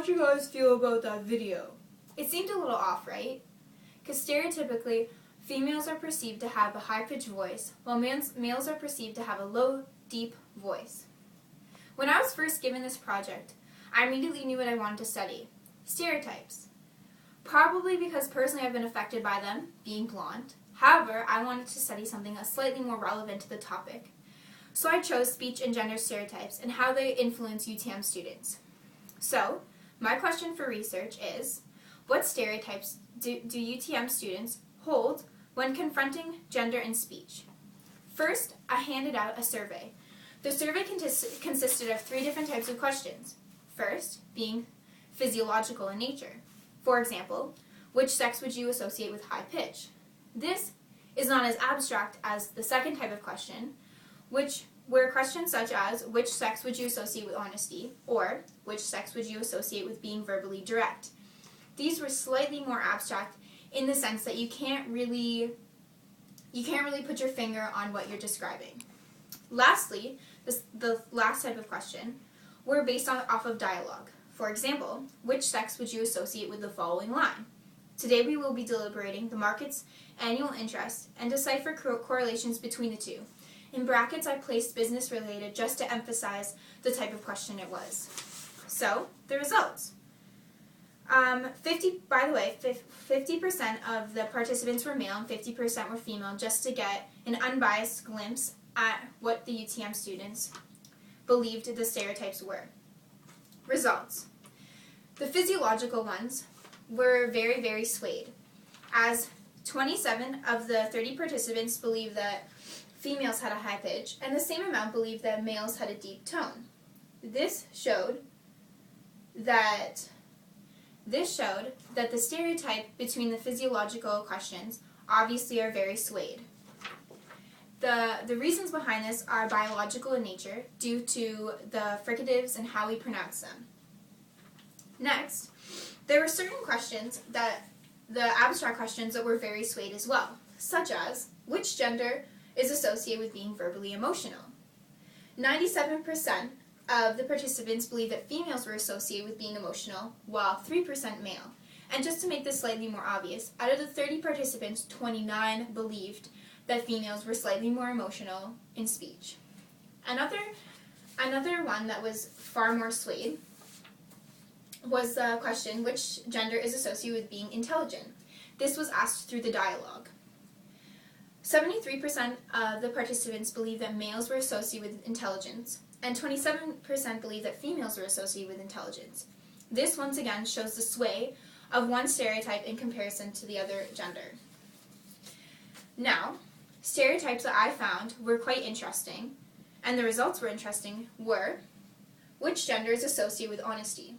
how'd you guys feel about that video? It seemed a little off, right? Because stereotypically, females are perceived to have a high-pitched voice, while males are perceived to have a low, deep voice. When I was first given this project, I immediately knew what I wanted to study: stereotypes. Probably because personally I've been affected by them, being blonde. However, I wanted to study something slightly more relevant to the topic. So I chose speech and gender stereotypes and how they influence UTM students. So, my question for research is, what stereotypes do UTM students hold when confronting gender in speech? First, I handed out a survey. The survey consisted of 3 different types of questions. First, being physiological in nature. For example, which sex would you associate with high pitch? This is not as abstract as the second type of question, which were questions such as, which sex would you associate with honesty, or which sex would you associate with being verbally direct? These were slightly more abstract in the sense that you can't really put your finger on what you're describing. Lastly, the last type of question were based off of dialogue. For example, which sex would you associate with the following line? Today we will be deliberating the market's annual interest and decipher correlations between the two. In brackets, I placed business related just to emphasize the type of question it was. So, the results. 50% of the participants were male and 50% were female, just to get an unbiased glimpse at what the UTM students believed the stereotypes were. Results. The physiological ones were very, very swayed, as 27 of the 30 participants believed that females had a high pitch, and the same amount believed that males had a deep tone. This showed that the stereotype between the physiological questions obviously are very swayed. The reasons behind this are biological in nature due to the fricatives and how we pronounce them. Next, there were certain questions the abstract questions that were very swayed as well, such as, which gender is associated with being verbally emotional? 97% of the participants believed that females were associated with being emotional, while 3% male. And just to make this slightly more obvious, out of the 30 participants, 29 believed that females were slightly more emotional in speech. Another one that was far more swayed was the question, which gender is associated with being intelligent? This was asked through the dialogue. 73% of the participants believed that males were associated with intelligence, and 27% believed that females were associated with intelligence. This once again shows the sway of one stereotype in comparison to the other gender. Now, stereotypes that I found were quite interesting, and the results were interesting, were, which gender is associated with honesty?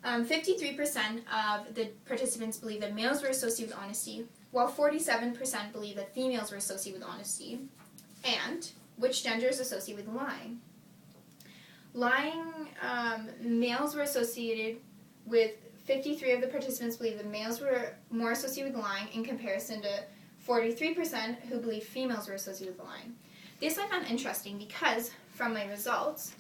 53% of the participants believed that males were associated with honesty, while 47% believed that females were associated with honesty. And which gender is associated with lying? Lying, males were associated with 53 of the participants believed that males were more associated with lying in comparison to 43% who believed females were associated with lying. This I found interesting because, from my results,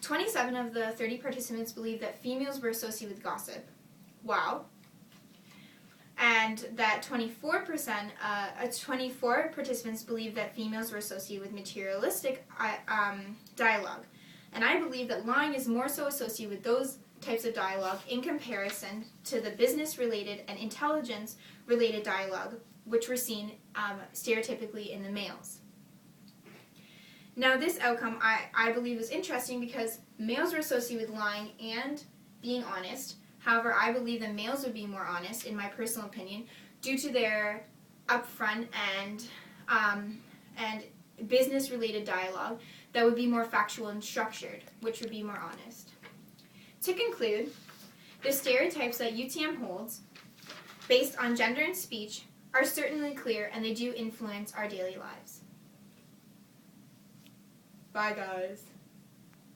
27 of the 30 participants believed that females were associated with gossip. Wow. And that 24 participants believed that females were associated with materialistic dialogue. And I believe that lying is more so associated with those types of dialogue in comparison to the business-related and intelligence-related dialogue, which were seen stereotypically in the males. Now, this outcome I believe is interesting because males were associated with lying and being honest. However, I believe that males would be more honest, in my personal opinion, due to their upfront and business-related dialogue that would be more factual and structured, which would be more honest. To conclude, the stereotypes that UTM holds, based on gender and speech, are certainly clear, and they do influence our daily lives. Bye, guys.